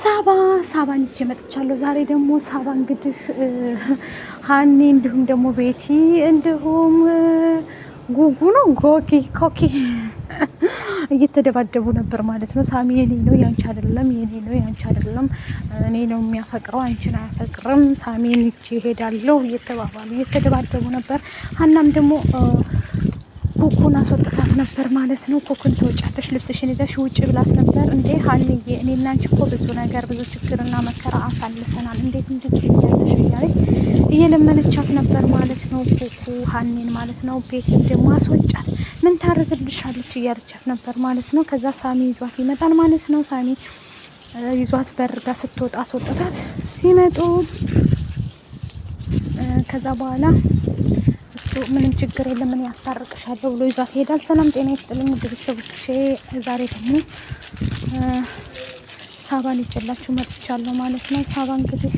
ሳባን ይዤ መጥቻለሁ። ዛሬ ደግሞ ሳባ እንግዲህ ሀኒ እንዲሁም ደግሞ ቤቲ እንዲሁም ጉጉ ነው ኮኪ እየተደባደቡ ነበር ማለት ነው። ሳሚ የኔ ነው ያንቺ አይደለም፣ የኔ ነው ያንቺ አይደለም፣ እኔ ነው የሚያፈቅረው አንቺን አያፈቅርም፣ ሳሚን ይዤ እሄዳለሁ እየተባባሉ እየተደባደቡ ነበር። ሀናም ደግሞ ኩኩን አስወጥታት ነበር ማለት ነው። ኩኩን ተወጫለሽ ልብስሽን ይዘሽ ውጭ ብላት ነበር። እንዴ ሀኒዬ እኔና አንቺ እኮ ብዙ ነገር ብዙ ችግርና መከራ አሳልፈናል፣ እንዴት እንድትያለሽ እያለች እየለመነቻት ነበር ማለት ነው። ኩኩ ሀኒን ማለት ነው። ቤትን ደግሞ አስወጫት ምን ታደርግልሻለች እያለቻት ነበር ማለት ነው። ከዛ ሳሚ ይዟት ይመጣል ማለት ነው። ሳሚ ይዟት በርጋ ስትወጣ አስወጥታት ሲመጡ ከዛ በኋላ እሱ ምንም ችግር የለም ምን ያስታርቅሻለሁ ብሎ ይዟት ይሄዳል። ሰላም ጤና ይስጥልኝ ውድ ቤተሰቦቼ፣ ዛሬ ደግሞ ሳባን ይዤላችሁ መጥቻለሁ ማለት ነው። ሳባ እንግዲህ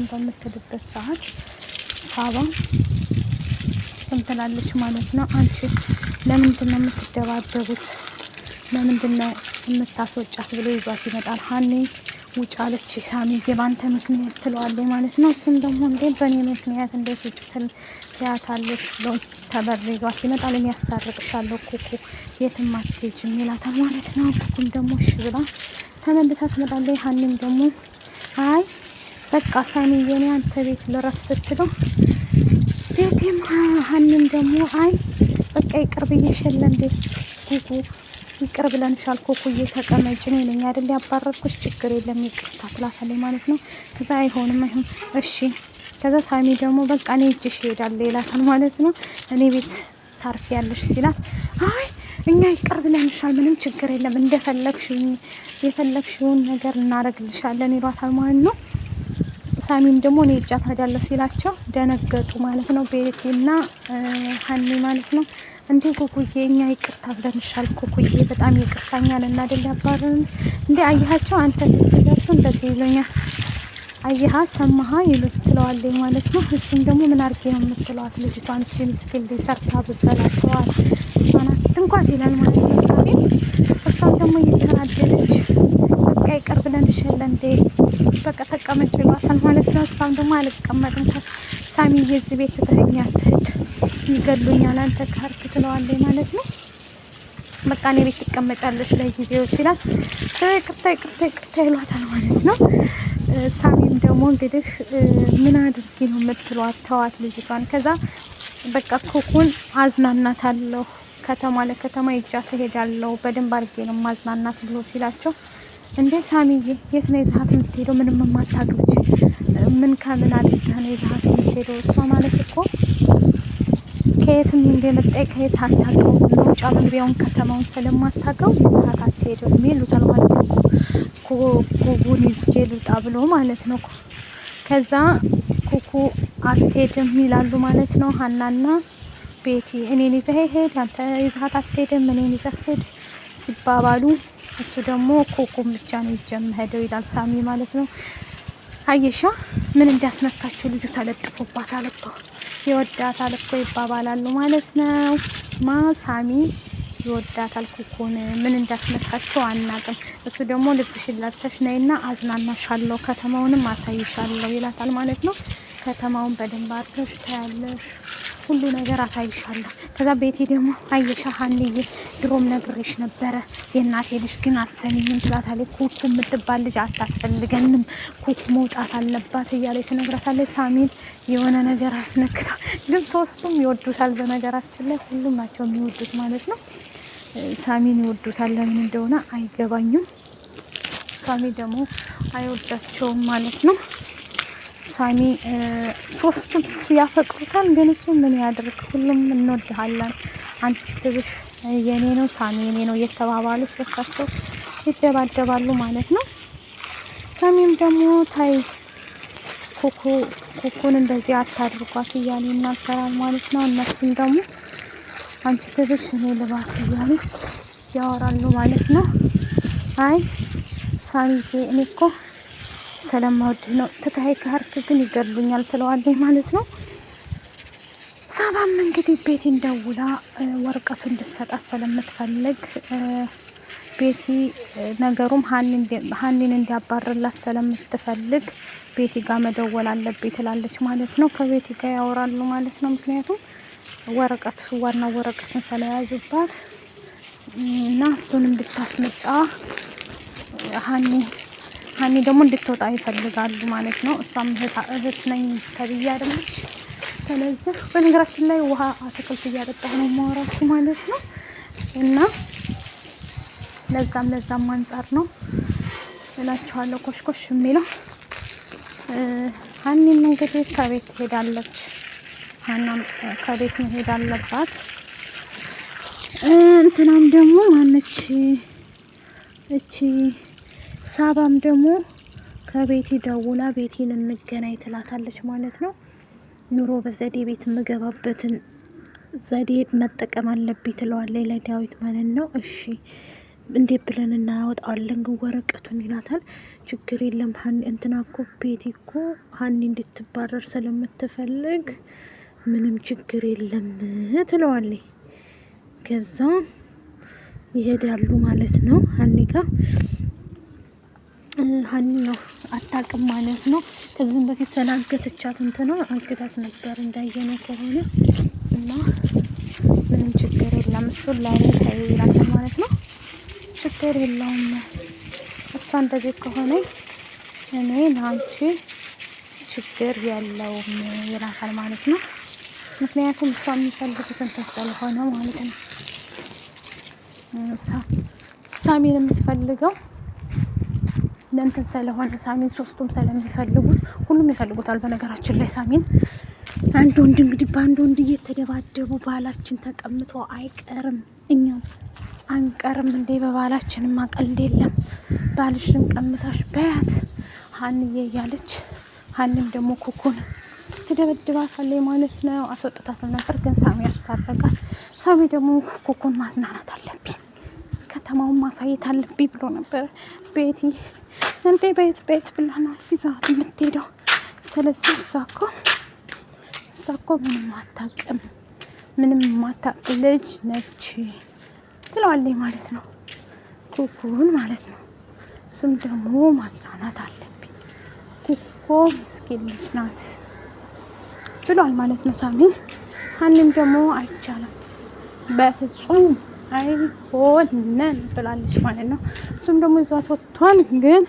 በምትልበት ሰዓት ሳባ ትላለች ማለት ነው። አንቺ ለምንድን ነው የምትደባደቡት? ለምንድን ነው የምታስወጫት ብሎ ይዟት ይመጣል። ሀኒ ውጭ አለች ሳሚ በአንተ ምክንያት ትለዋለች ማለት ነው። እሱም ደግሞ እንዴ በእኔ ምክንያት እንዴት ስትል ያታለች ብሎ ተበርዟት ይመጣል። የሚያስታርቅሻለሁ ኩኩ የትም አትሄጂም ይላታል ማለት ነው። ኩኩም ደግሞ እሺ ብላ ተመልሳ ትመጣለች። ሀኒም ደግሞ አይ በቃ ሳሚ የኔ አንተ ቤት ልረፍ ስትለው ቤቴም ሀኒም ደግሞ አይ በቃ ይቅር ብዬሽለ እንዴ ኩኩ ይቅር ብለንሻል ኩኩዬ ተቀመጭ፣ እኔ ነኝ አይደል ያባረርኩሽ፣ ችግር የለም ይቅርታ ትላታለች ማለት ነው። ከዛ አይሆንም እሺ። ከዛ ሳሚ ደግሞ በቃ እኔ እጅሽ እሄዳለሁ ይላታል ማለት ነው። እኔ ቤት ታርፊያለሽ ሲላት አይ እኛ ይቅር ብለንሻል ምንም ችግር የለም የፈለግሽውን ነገር እናደርግልሻለን ይሏታል ማለት ነው። ሳሚም ደግሞ እኔ እጃት ሄዳለሁ ሲላቸው ደነገጡ ማለት ነው። ቤቲና ሀኒ ማለት ነው። እንዴ ኩኩዬ እኛ ይቅርታ ብለንሻል ኩኩዬ በጣም ይቅርታኛል እና አይደል ያባረርን እንዴ አየሃቸው አንተ ልትደርሱ እንደዚህ ይሉኛል አየሃ ሰማሃ ይሉት ትለዋለች ማለት ነው። እሱም ደግሞ ምን አድርጌ ነው የምትለዋት ልጅቷን ምስኪን ሰርታ ብበላቸዋል እሷን አትንኳት ይላል ማለት ነው ሳሚ። እሷም ደግሞ እየተናደደች በቃ ይቅር ብለንሻል እንዴ በቃ ተቀመጭ ይሏታል ማለት ነው። እሷም ደግሞ አልቀመጥም ሳሚ የዚህ ቤት ትተኸኝ አትሂድ ይገሉኛል አንተ ካርክ ትለዋለች ማለት ነው። በቃ እኔ ቤት ትቀመጫለች ለጊዜው ሲላት ይቅርታ ይሏታል ማለት ነው። ሳሚም ደግሞ እንግዲህ ምን አድርጌ ነው የምትሏት ተዋት ልጅቷን። ከዛ በቃ ኩኩን አዝናናታለሁ ከተማ ለከተማ ይዣት እሄዳለሁ በደንብ አድርጌ ነው ማዝናናት ብሎ ሲላቸው እንዴ ሳሚዬ የት ነው ይዘሃት የምትሄደው? ምንም የማታውቅ ምን ከምን አድርገህ ነው ይዘሃት የምትሄደው? እሷ ማለት እኮ ከየትም እንደመጣይ ከየት አታውቀው መውጫ መግቢያውን ከተማውን ስለማታውቀው ይዘሃት አትሄድም ይሉታል ማለት ነው። ኩኩን ይዤ ልውጣ ብሎ ማለት ነው። ከዛ ኩኩ አትሄድም ይላሉ ማለት ነው። ሀናና ቤቲ እኔን ይዘህ ሄድ አንተ ይዘሃት አትሄድም እኔን ይዘህ ሄድ ሲባባሉ እሱ ደግሞ ኩኩን ብቻ ነው ይዤ የምሄደው ይላል ሳሚ ማለት ነው። አየሻ ምን እንዳስነካቸው ልጁ ተለጥፎባታል እኮ ይወዳታል እኮ ይባባላሉ ማለት ነው። ሳሚ ይወዳታል ኩኩን ምን እንዳስነካቸው አናውቅም። እሱ ደግሞ ልብስሽን ለብሰሽ ነይና አዝናናሻለሁ ከተማውንም አሳይሻለሁ ይላታል ማለት ነው። ከተማውን በደንብ አድርገሽ ታያለሽ ሁሉ ነገር አሳይሻለሁ። ከዛ ቤቲ ደግሞ አየሻ ሀኒዬ ድሮም ነግሬሽ ነበረ የእናቴ ልጅ ግን አሰሚኝም ትላታለች። ኩኩ የምትባል ልጅ አታስፈልገንም ኩኩ መውጣት አለባት እያለች ትነግራታለች። ሳሚን የሆነ ነገር አስነክታ ግን ሶስቱም ይወዱታል። በነገራችን ላይ ሁሉም ናቸው የሚወዱት ማለት ነው። ሳሚን ይወዱታል ለምን እንደሆነ አይገባኝም። ሳሚ ደግሞ አይወዳቸውም ማለት ነው። ሳሚ ሶስቱም ያፈቅሩታል ግን እሱ ምን ያድርግ ሁሉም እንወድሃለን አንቺ ትብሽ የኔ ነው ሳሚ የኔ ነው እየተባባሉ ስለሳቸው ይደባደባሉ ማለት ነው። ሳሚም ደግሞ ታይ ኩኩን እንደዚህ አታድርጓት እያሉ ይናገራል ማለት ነው። እነሱም ደግሞ አንቺ ትብሽ እኔ ልባስ እያሉ ያወራሉ ማለት ነው። አይ ሳሚዬ እኔ እኮ ስለማወድህ ነው ትታይ ካርክ ግን ይገድሉኛል ትለዋለች ማለት ነው። ሳባም እንግዲህ ቤት እንደውላ ወረቀቱ እንድትሰጣት ስለምትፈልግ ቤቲ ነገሩም ሀኒን እንዲያባርላት ስለምትፈልግ ቤቲ ጋር መደወል አለብኝ ትላለች ማለት ነው። ከቤቲ ጋር ያወራሉ ማለት ነው። ምክንያቱም ዋናው ወረቀትን ስለያዙባት እና እሱን እንድታስመጣ ሀኒ ደግሞ እንድትወጣ ይፈልጋሉ ማለት ነው። እሷም እህት ነኝ ተብዬ አይደለች። ስለዚህ በነገራችን ላይ ውሃ አትክልት እያጠጣሁ ነው የማወራችሁ ማለት ነው። እና ለዛም አንጻር ነው እላችኋለሁ ኮሽኮሽ የሚለው። ሀኒም እንግዲህ ከቤት ትሄዳለች። ሀናም ከቤት መሄድ አለባት። እንትናም ደግሞ ማነች እቺ ሳባም ደግሞ ከቤት ደውላ ቤቴን እንገናኝ ትላታለች ማለት ነው። ኑሮ በዘዴ ቤት የምገባበትን ዘዴ መጠቀም አለብኝ ትለዋለች ለዳዊት ማለት ነው። እሺ እንዴት ብለን እናወጣዋለን ግን ወረቀቱን ይላታል። ችግር የለም እንትና እኮ ቤቲ እኮ ሀኒ እንድትባረር ስለምትፈልግ ምንም ችግር የለም ትለዋለች። ከዛ ይሄዳሉ ማለት ነው። ሀኒ ጋር ሀኒ ነው አታውቅም ማለት ነው። ከዚህም በፊት ስላገተቻት እንትና አግታት ነበር እንዳየነው ከሆነ እና ምንም ችግር የለም እሱን ላይ ታዩ ይላታል ማለት ነው። ችግር የለውም እሷ እንደዚህ ከሆነ እኔ ለአንቺ ችግር የለውም ይላታል ማለት ነው። ምክንያቱም እሷ የሚፈልጉት እንትን ስለሆነ ማለት ነው። ሳሚን የምትፈልገው ለእንትን ስለሆነ ሳሚን ሶስቱም ስለሚፈልጉት ሁሉም ይፈልጉታል። በነገራችን ላይ ሳሚን አንድ ወንድ እንግዲህ በአንድ ወንድ እየተደባደቡ ባላችን ተቀምጦ አይቀርም እኛም አንቀርም እንዴ? በባላችንም አቀልድ የለም። ባልሽን ቀምታሽ በያት ሀኒዬ እያለች ሀኒም ደግሞ ኩኩን ትደበድባታለች ማለት ነው። አስወጥታትም ነበር ግን ሳሚ ያስታረቃል። ሳሚ ደግሞ ኩኩን ማዝናናት አለብኝ ከተማውን ማሳየት አለብኝ ብሎ ነበር። ቤቲ እንዴ ቤት ብላ ነው ይዛት የምትሄደው። ስለዚህ እሷ እኮ ምንም አታውቅም፣ ምንም ማታውቅ ልጅ ነች ትለዋለች ማለት ነው። ኩኩን ማለት ነው። እሱም ደግሞ ማዝናናት አለብኝ ኩኩ ምስኪን ልጅ ናት ብሏል ማለት ነው ሳሚ። ሀኒም ደግሞ አይቻልም በፍጹም አይሆንም ብላለች ማለት ነው። እሱም ደግሞ ይዟት ወጥቷል። ግን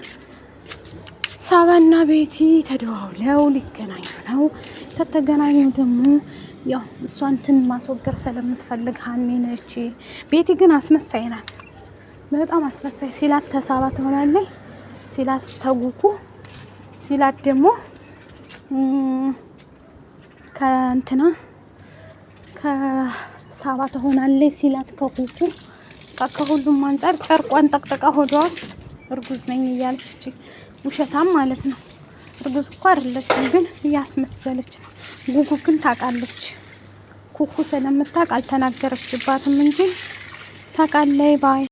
ሳባና ቤቲ ተደዋውለው ሊገናኙ ነው። ተገናኙ ደግሞ ያው እሷን ማስወገድ ስለምትፈልግ ሀኒ ነች። ቤቲ ግን አስመሳይ ናት፣ በጣም አስመሳይ። ሲላት ተሳባ ትሆናለች፣ ሲላት ተጉኩ፣ ሲላት ደግሞ ከእንትና ከሳባ ትሆናለች፣ ሲላት ከኩኩ። ከሁሉም አንጻር ጨርቋን ጠቅጠቃ ሆዷ ውስጥ እርጉዝ ነኝ እያለች ውሸታም ማለት ነው። እርጉዝ እኮ አይደለችም ግን እያስመሰለች ነው። ጉጉ ግን ታውቃለች። ኩኩ ስለምታውቅ አልተናገረችባትም እንጂ ታውቃለች ባይ